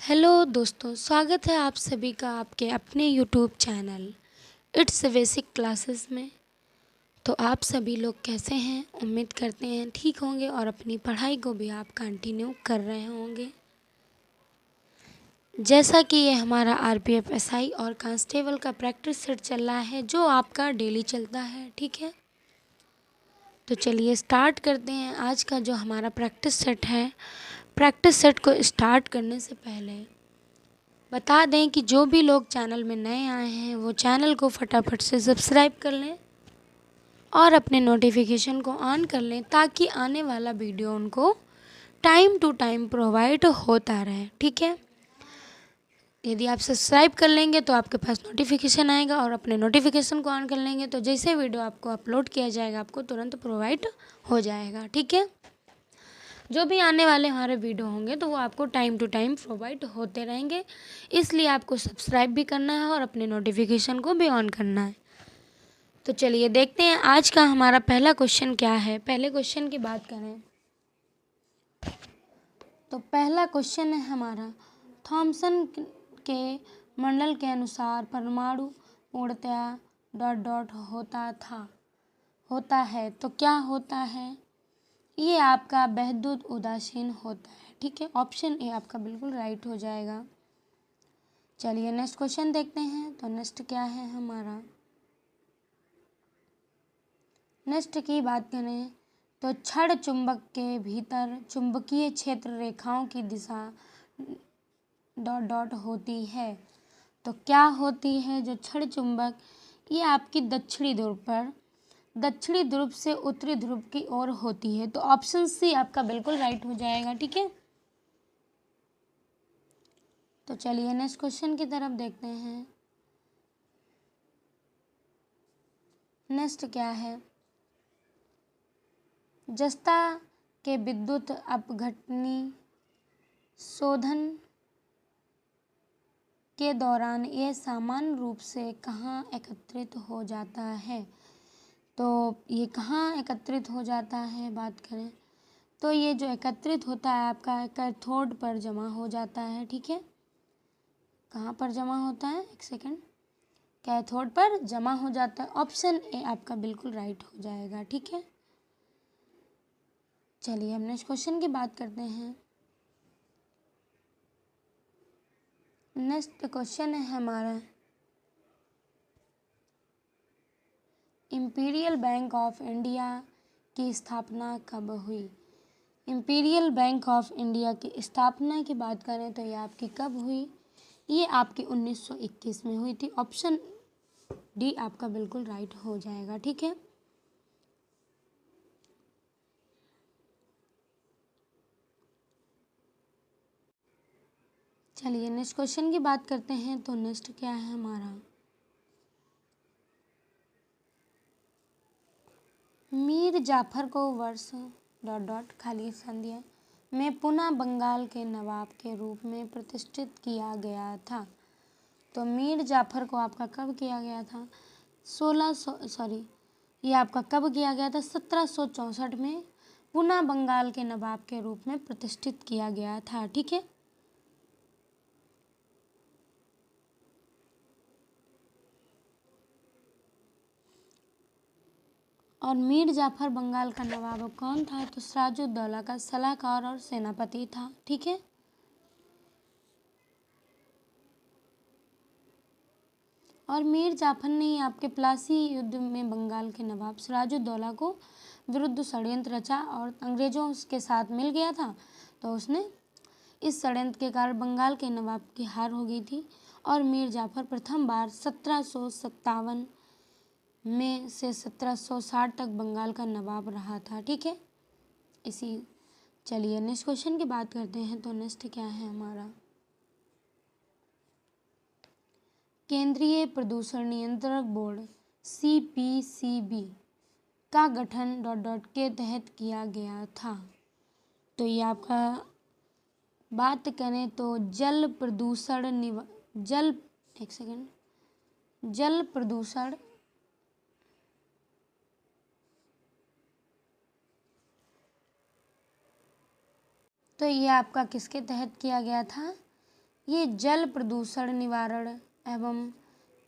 Hello दोस्तों, स्वागत है आप सभी का आपके अपने YouTube channel it's basic classes में। तो आप सभी लोग कैसे हैं? उम्मीद करते हैं ठीक होंगे और अपनी पढ़ाई को भी आप कंटिन्यू कर रहे होंगे। जैसा कि ये हमारा आरपीएफ एसआई और कांस्टेबल का प्रैक्टिस सेट चल रहा है जो आपका डेली चलता है, ठीक है। तो चलिए स्टार्ट करते हैं आज का जो हमारा प्रैक्टिस सेट है। प्रैक्टिस सेट को स्टार्ट करने से पहले बता दें कि जो भी लोग चैनल में नए आए हैं वो चैनल को फटाफट से सब्सक्राइब कर लें और अपने नोटिफिकेशन को ऑन कर लें ताकि आने वाला वीडियो उनको टाइम टू टाइम प्रोवाइड होता रहे, ठीक है। यदि आप सब्सक्राइब कर लेंगे तो आपके पास नोटिफिकेशन आएगा और अपने नोटिफिकेशन को ऑन कर लेंगे तो जैसे वीडियो आपको अपलोड किया जाएगा आपको तुरंत प्रोवाइड हो जाएगा, ठीक है। जो भी आने वाले हमारे वीडियो होंगे तो वो आपको टाइम टू टाइम प्रोवाइड होते रहेंगे, इसलिए आपको सब्सक्राइब भी करना है और अपने नोटिफिकेशन को भी ऑन करना है। तो चलिए देखते हैं आज का हमारा पहला क्वेश्चन क्या है। पहले क्वेश्चन की बात करें तो पहला क्वेश्चन है हमारा, थॉमसन के मॉडल के अनुसार परमाणु पूर्णतया डॉट डॉट होता है तो क्या होता है? ये आपका बेहद उदासीन होता है, ठीक है। ऑप्शन ए आपका बिल्कुल राइट हो जाएगा। चलिए नेक्स्ट क्वेश्चन देखते हैं। तो नेक्स्ट क्या है हमारा, नेक्स्ट की बात करें तो छड़ चुंबक के भीतर चुंबकीय क्षेत्र रेखाओं की दिशा डॉट डॉट होती है तो क्या होती है? जो छड़ चुंबक ये आपकी दक्षिणी ध्रुव से उत्तरी ध्रुव की ओर होती है तो ऑप्शन सी आपका बिल्कुल राइट हो जाएगा, ठीक है। तो चलिए नेक्स्ट क्वेश्चन की तरफ देखते हैं। नेक्स्ट क्या है, जस्ता के विद्युत अपघटनी शोधन के दौरान यह सामान्य रूप से कहाँ एकत्रित हो जाता है? तो ये कहाँ एकत्रित हो जाता है बात करें तो ये जो एकत्रित होता है आपका कैथोड पर जमा हो जाता है, ठीक है। कहाँ पर जमा होता है? एक सेकंड, कैथोड पर जमा हो जाता है। ऑप्शन ए आपका बिल्कुल राइट हो जाएगा, ठीक है। चलिए हम नेक्स्ट क्वेश्चन की बात करते हैं। नेक्स्ट क्वेश्चन है हमारा, इंपीरियल बैंक ऑफ इंडिया की स्थापना कब हुई? इंपीरियल बैंक ऑफ इंडिया की स्थापना की बात करें तो ये आपकी कब हुई? ये आपकी 1921 में हुई थी। ऑप्शन डी आपका बिल्कुल राइट हो जाएगा, ठीक है। चलिए नेक्स्ट क्वेश्चन की बात करते हैं। तो नेक्स्ट क्या है हमारा, मीर जाफर को वर्ष डॉट डॉट खाली संध्या में पुनः बंगाल के नवाब के रूप में प्रतिष्ठित किया गया था तो मीर जाफर को आपका कब किया गया था? ये आपका कब किया गया था? 1764 में पुनः बंगाल के नवाब के रूप में प्रतिष्ठित किया गया था, ठीक है। और मीर जाफर बंगाल का नवाब कौन था? तो सिराजुद्दौला का सलाहकार और सेनापति था, ठीक है। और मीर जाफर ने आपके प्लासी युद्ध में बंगाल के नवाब सिराजुद्दौला को विरुद्ध षड्यंत्र रचा और अंग्रेजों के साथ मिल गया था तो उसने इस षड्यंत्र के कारण बंगाल के नवाब की हार हो गई थी और मीर जाफर प्रथम बार 1757 में से 1760 तक बंगाल का नवाब रहा था, ठीक है। इसी चलिए नेक्स्ट क्वेश्चन की बात करते हैं। तो नेक्स्ट क्या है हमारा, केंद्रीय प्रदूषण नियंत्रण बोर्ड CPCB का गठन डॉट डॉट के तहत किया गया था तो ये आपका बात करें तो जल प्रदूषण तो ये आपका किसके तहत किया गया था? ये जल प्रदूषण निवारण एवं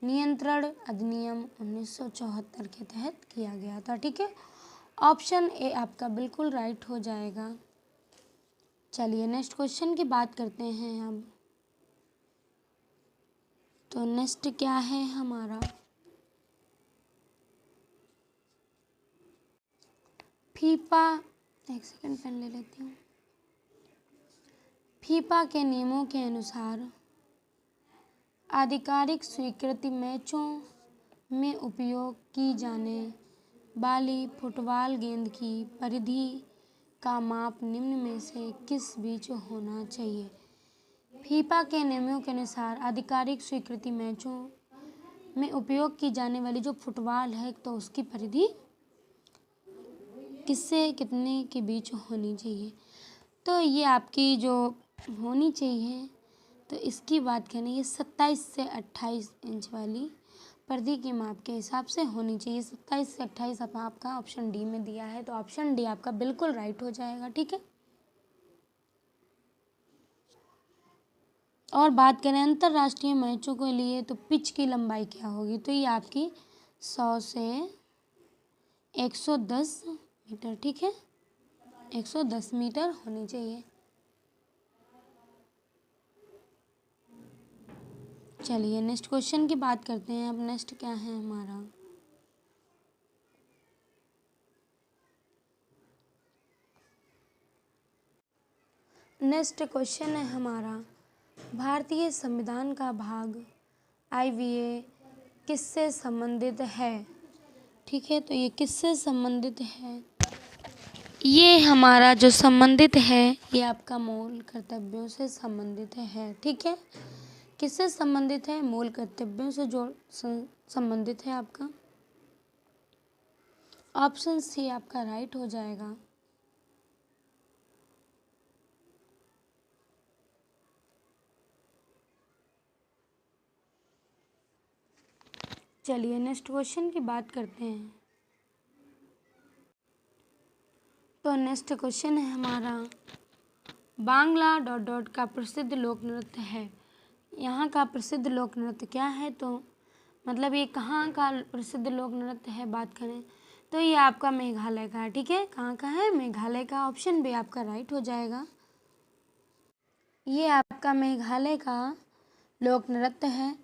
नियंत्रण अधिनियम 1974 के तहत किया गया था। ठीक है, ऑप्शन ए आपका बिल्कुल राइट हो जाएगा। चलिए नेक्स्ट क्वेश्चन की बात करते हैं अब। तो नेक्स्ट क्या है हमारा, फीफा, एक सेकंड पेन ले लेती हूँ। फीफा के नियमों के अनुसार आधिकारिक स्वीकृति मैचों में उपयोग की जाने वाली फुटबॉल गेंद की परिधि का माप निम्न में से किस बीच होना चाहिए। फीफा के नियमों के अनुसार आधिकारिक स्वीकृति मैचों में उपयोग की जाने वाली जो फुटबॉल है तो उसकी परिधि किससे कितने के बीच होनी चाहिए। तो ये आपकी जो होनी चाहिए तो इसकी बात करें, ये 27 से 28 इंच वाली परिधि के माप के हिसाब से होनी चाहिए। 27 से 28 अब आपका ऑप्शन डी में दिया है, तो ऑप्शन डी आपका बिल्कुल राइट हो जाएगा। ठीक है, और बात करें अंतर्राष्ट्रीय मैचों के लिए तो पिच की लंबाई क्या होगी, तो ये आपकी 100 से 110 मीटर। ठीक है, 110 मीटर होनी चाहिए। चलिए नेक्स्ट क्वेश्चन की बात करते हैं। अब नेक्स्ट क्या है हमारा, नेक्स्ट क्वेश्चन है हमारा, भारतीय संविधान का भाग आईवीए किससे संबंधित है। ठीक है, तो ये किससे संबंधित है, ये हमारा जो संबंधित है ये आपका मूल कर्तव्यों से संबंधित है। ठीक है, किससे संबंधित है, मूल कर्तव्यों से जो संबंधित है आपका। ऑप्शन सी आपका राइट हो जाएगा। चलिए नेक्स्ट क्वेश्चन की बात करते हैं। तो नेक्स्ट क्वेश्चन है हमारा, बांग्ला डॉट डॉट का प्रसिद्ध लोक नृत्य है। यहाँ का प्रसिद्ध लोक नृत्य क्या है, तो मतलब ये कहाँ का प्रसिद्ध लोक नृत्य है बात करें तो ये आपका मेघालय का है। ठीक है, कहाँ का है, मेघालय का। ऑप्शन बी आपका राइट हो जाएगा। ये आपका मेघालय का लोक नृत्य है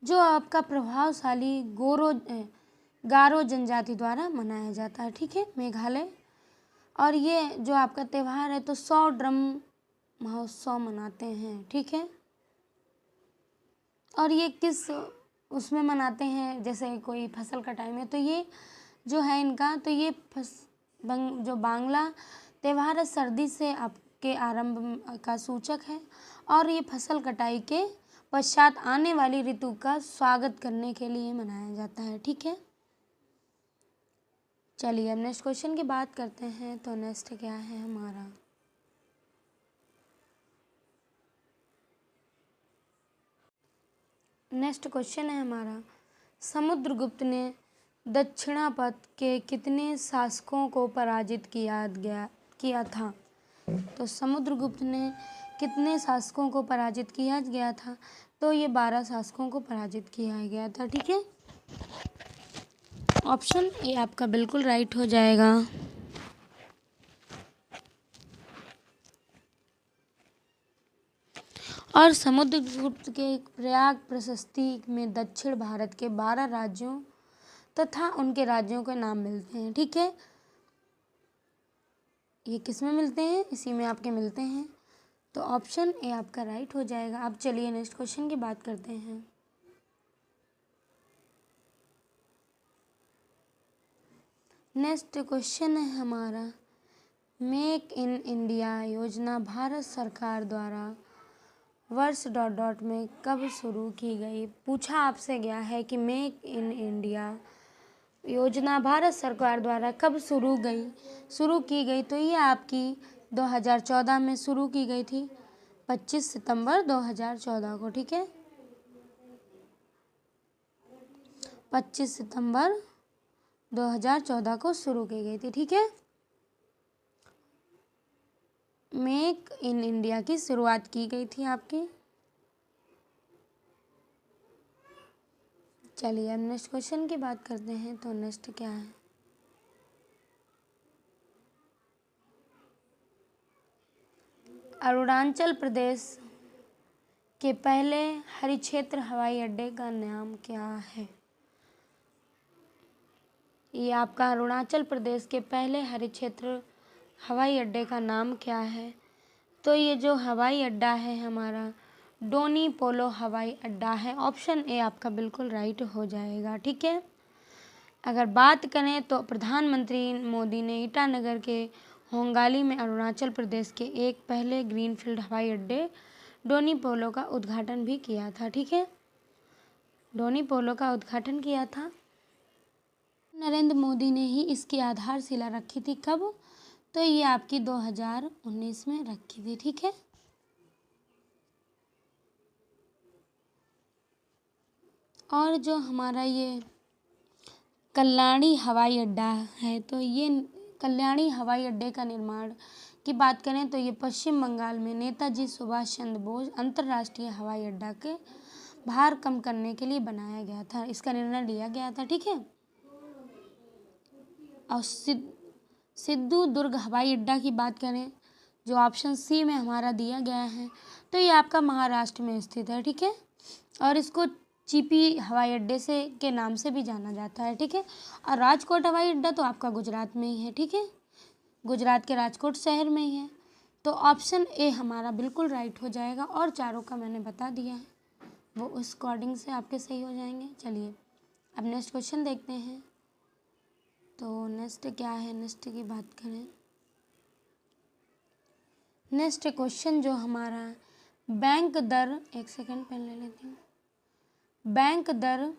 जो आपका प्रभावशाली गारो जनजाति द्वारा मनाया जाता है। ठीक है, मेघालय। और ये जो आपका त्यौहार है तो 100 ड्रम महोत्सव मनाते हैं। ठीक है, और ये किस उसमें मनाते हैं, जैसे कोई फसल का टाइम है तो ये जो है इनका, तो ये जो बांग्ला त्यौहार है सर्दी से आपके आरंभ का सूचक है और ये फसल कटाई के पश्चात आने वाली ऋतु का स्वागत करने के लिए मनाया जाता है। ठीक है, चलिए अब नेक्स्ट क्वेश्चन की बात करते हैं। तो नेक्स्ट क्या है हमारा, नेक्स्ट क्वेश्चन है हमारा, समुद्रगुप्त ने दक्षिणापथ के कितने शासकों को पराजित किया था। तो समुद्रगुप्त ने कितने शासकों को पराजित किया गया था, तो ये 12 शासकों को पराजित किया गया था। ठीक है, ऑप्शन ए आपका बिल्कुल राइट हो जाएगा। और समुद्रगुप्त के प्रयाग प्रशस्ति में दक्षिण भारत के 12 राज्यों तथा उनके राज्यों के नाम मिलते हैं। ठीक है, ये किस में मिलते हैं, इसी में आपके मिलते हैं, तो ऑप्शन ए आपका राइट हो जाएगा। अब चलिए नेक्स्ट क्वेश्चन की बात करते हैं। नेक्स्ट क्वेश्चन है हमारा, मेक इन इंडिया योजना भारत सरकार द्वारा वर्ष डॉट डॉट में कब शुरू की गई। पूछा आपसे गया है कि मेक इन इंडिया योजना भारत सरकार द्वारा कब शुरू की गई, तो ये आपकी 2014 में शुरू की गई थी, 25 सितंबर 2014 को। ठीक है, 25 सितंबर 2014 को शुरू की गई थी। ठीक है, मेक इन इंडिया की शुरुआत की गई थी आपकी चलिए अब नेक्स्ट क्वेश्चन की बात करते हैं। तो नेक्स्ट क्या है, अरुणाचल प्रदेश के पहले हरिक्षेत्र हवाई अड्डे का नाम क्या है। ये आपका अरुणाचल प्रदेश के पहले हरिक्षेत्र हवाई अड्डे का नाम क्या है। तो ये जो हवाई अड्डा है हमारा डोनी पोलो हवाई अड्डा है। ऑप्शन ए आपका बिल्कुल राइट हो जाएगा। ठीक है, अगर बात करें तो प्रधानमंत्री मोदी ने ईटानगर के होंगाली में अरुणाचल प्रदेश के एक पहले ग्रीनफील्ड हवाई अड्डे डोनी पोलो का उद्घाटन भी किया था। ठीक है, डोनी पोलो का उद्घाटन किया था। नरेंद्र मोदी ने ही इसकी आधारशिला रखी थी। कब, तो ये आपकी 2019 में रखी थी। ठीक है, और जो हमारा ये कल्याणी हवाई अड्डा है, तो ये कल्याणी हवाई अड्डे का निर्माण की बात करें तो ये पश्चिम बंगाल में नेताजी सुभाष चंद्र बोस अंतर्राष्ट्रीय हवाई अड्डा के भार कम करने के लिए बनाया गया था। इसका निर्णय लिया गया था। ठीक है, और सिद्धू दुर्ग हवाई अड्डा की बात करें जो ऑप्शन सी में हमारा दिया गया है, तो ये आपका महाराष्ट्र में स्थित है। ठीक है, और इसको चिपी हवाई अड्डे से के नाम से भी जाना जाता है। ठीक है, और राजकोट हवाई अड्डा तो आपका गुजरात में ही है। ठीक है, गुजरात के राजकोट शहर में ही है। तो ऑप्शन ए हमारा बिल्कुल राइट हो जाएगा, और चारों का मैंने बता दिया है, वो उस अकॉर्डिंग से आपके सही हो जाएंगे। चलिए अब नेक्स्ट क्वेश्चन देखते हैं। तो नेक्स्ट क्या है, नेक्स्ट की बात करें, नेक्स्ट क्वेश्चन जो हमारा बैंक दर, एक सेकेंड पेन ले लेती हूँ। बैंक दर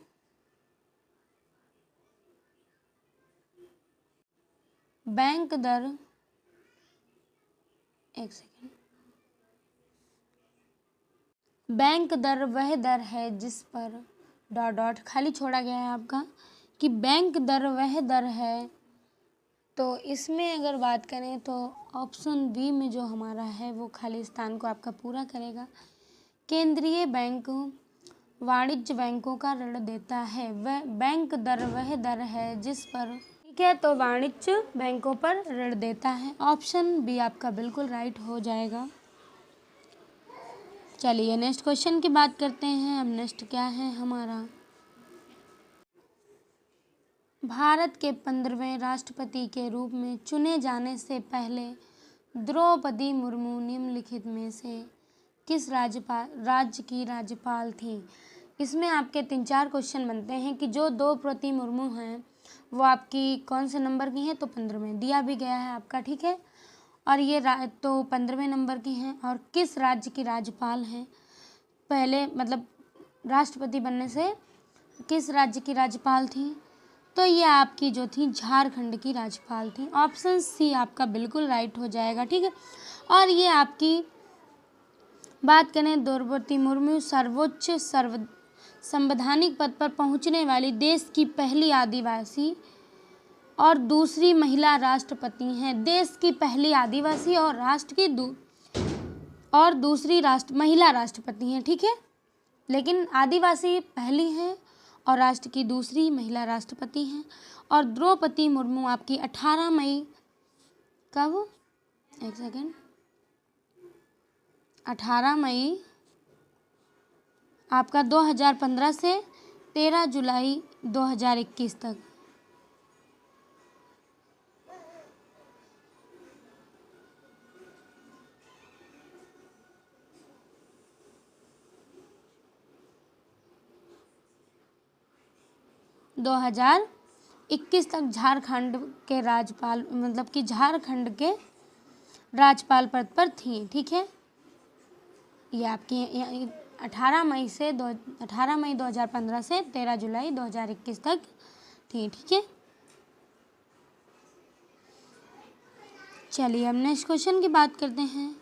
एक सेकेंड। बैंक दर वह दर है जिस पर डॉट डॉट खाली छोड़ा गया है आपका, कि बैंक दर वह दर है। तो इसमें अगर बात करें तो ऑप्शन बी में जो हमारा है वो खाली स्थान को आपका पूरा करेगा। केंद्रीय बैंक वाणिज्य बैंकों का ऋण देता है। वह बैंक दर वह दर है जिस पर, ठीक है, तो वाणिज्य बैंकों पर ऋण देता है। ऑप्शन बी आपका बिल्कुल राइट हो जाएगा। चलिए नेक्स्ट क्वेश्चन की बात करते हैं। अब नेक्स्ट क्या है हमारा, भारत के 15वें राष्ट्रपति के रूप में चुने जाने से पहले द्रौपदी मुर्मू निम्नलिखित में से किस राज्य की राज्यपाल थी। इसमें आपके 3-4 क्वेश्चन बनते हैं कि जो द्रौपदी मुर्मू हैं वो आपकी कौन से नंबर की हैं, तो 15वें दिया भी गया है आपका। ठीक है, और ये तो 15वें नंबर की हैं, और किस राज्य की राज्यपाल हैं, पहले मतलब राष्ट्रपति बनने से किस राज्य की राज्यपाल थी, तो ये आपकी जो थी झारखंड की राज्यपाल थी। ऑप्शन सी आपका बिल्कुल राइट हो जाएगा। ठीक है, और ये आपकी बात करें द्रौपदी मुर्मू सर्वोच्च संवैधानिक पद पर पहुंचने वाली देश की पहली आदिवासी और दूसरी महिला राष्ट्रपति हैं। देश की पहली आदिवासी और राष्ट्र की दूसरी महिला राष्ट्रपति हैं। ठीक है, लेकिन आदिवासी पहली हैं और राष्ट्र की दूसरी महिला राष्ट्रपति हैं। और द्रौपदी मुर्मू आपकी 18 मई, कब, एक सेकेंड, 18 मई आपका 2015 से 13 जुलाई 2021 तक। दो 2021 तक झारखंड के राज्यपाल, मतलब कि झारखंड के राज्यपाल पद पर थी। ठीक है, ये आपकी 18 मई 2015 से 13 जुलाई 2021 तक थी। ठीक है, चलिए अब नेक्स्ट क्वेश्चन की बात करते हैं।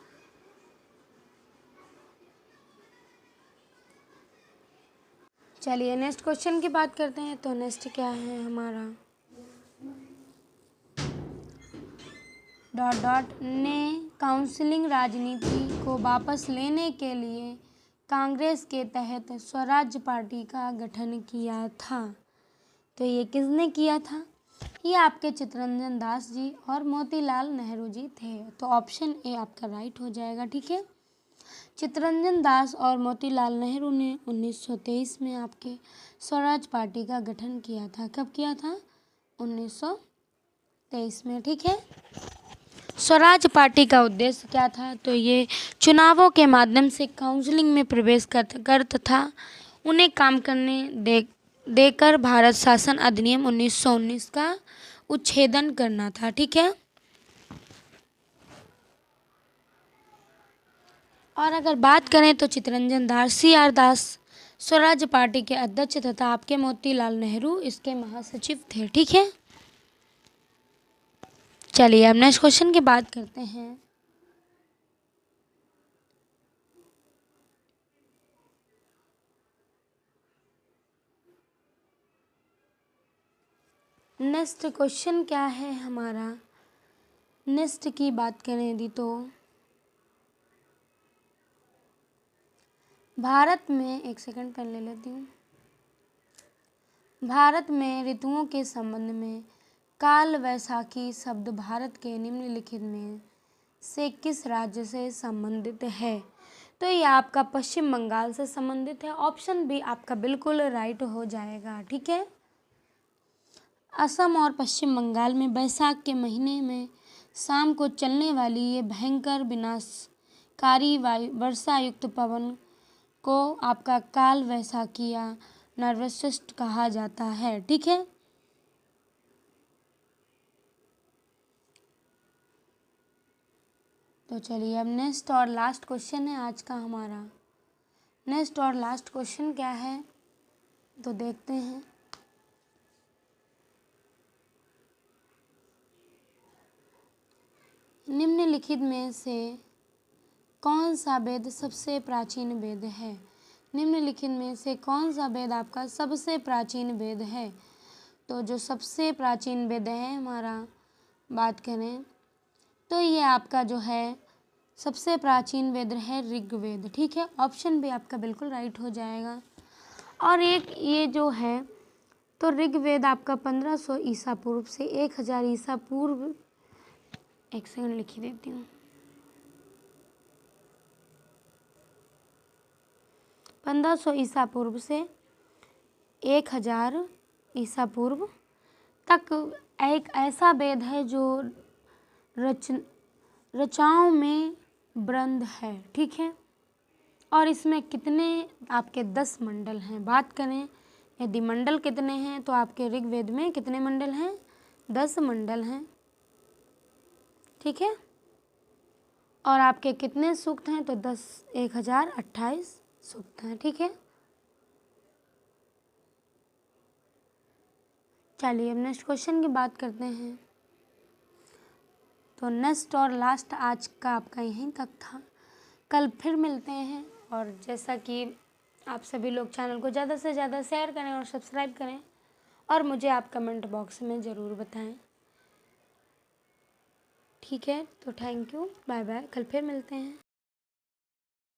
चलिए नेक्स्ट क्वेश्चन की बात करते हैं। तो नेक्स्ट क्या है हमारा, डॉट डॉट ने काउंसलिंग राजनीति को वापस लेने के लिए कांग्रेस के तहत स्वराज पार्टी का गठन किया था? तो ये किसने किया था? ये आपके चित्तरंजन दास जी और मोतीलाल नेहरू जी थे। तो ऑप्शन ए आपका राइट हो जाएगा। ठीक है, चित्तरंजन दास और मोतीलाल नेहरू ने 1923 में आपके स्वराज पार्टी का गठन किया था। कब किया था? 1923 में। ठीक है, स्वराज पार्टी का उद्देश्य क्या था? तो ये चुनावों के माध्यम से काउंसलिंग में प्रवेश कर तथा उन्हें काम करने देकर भारत शासन अधिनियम 1919 का उच्छेदन करना था। ठीक है, और अगर बात करें तो चित्तरंजन दास CR दास स्वराज पार्टी के अध्यक्ष तथा आपके मोतीलाल नेहरू इसके महासचिव थे। ठीक है, चलिए अब नेक्स्ट क्वेश्चन की बात करते हैं। नेक्स्ट क्वेश्चन क्या है हमारा? नेक्स्ट की बात करें यदि तो भारत में, एक सेकंड पेन ले लेती हूँ। भारत में ऋतुओं के संबंध में काल वैसाखी शब्द भारत के निम्नलिखित में से किस राज्य से संबंधित है? तो ये आपका पश्चिम बंगाल से संबंधित है। ऑप्शन बी आपका बिल्कुल राइट हो जाएगा। ठीक है, असम और पश्चिम बंगाल में बैसाख के महीने में शाम को चलने वाली ये भयंकर विनाशकारी वर्षा युक्त पवन को आपका काल वैसाखी या नरवशिष्ट कहा जाता है। ठीक है, तो चलिए अब नेक्स्ट और लास्ट क्वेश्चन है आज का हमारा। नेक्स्ट और लास्ट क्वेश्चन क्या है तो देखते हैं। निम्नलिखित में से कौन सा वेद सबसे प्राचीन वेद है? निम्नलिखित में से कौन सा वेद आपका सबसे प्राचीन वेद है? तो जो सबसे प्राचीन वेद है हमारा बात करें तो ये आपका जो है सबसे प्राचीन वेद है ऋग्वेद। ठीक है, ऑप्शन भी आपका बिल्कुल राइट हो जाएगा। और एक ये जो है तो ऋग्वेद आपका 1500 ईसा पूर्व से 1000 ईसा पूर्व, एक सेकंड लिख ही देती हूँ, 1500 ईसा पूर्व से 1000 ईसा पूर्व तक एक ऐसा वेद है जो रचनाओं में वृंद है। ठीक है, और इसमें कितने आपके 10 मंडल हैं। बात करें यदि मंडल कितने हैं तो आपके ऋग्वेद में कितने मंडल हैं? 10 मंडल हैं। ठीक है, और आपके कितने सूक्त हैं? तो 1028 सूक्त हैं। ठीक है, चलिए अब नेक्स्ट क्वेश्चन की बात करते हैं। तो नेक्स्ट और लास्ट आज का आपका यहीं तक था। कल फिर मिलते हैं, और जैसा कि आप सभी लोग चैनल को ज़्यादा से ज़्यादा शेयर करें और सब्सक्राइब करें, और मुझे आप कमेंट बॉक्स में ज़रूर बताएं। ठीक है, तो थैंक यू, बाय बाय, कल फिर मिलते हैं।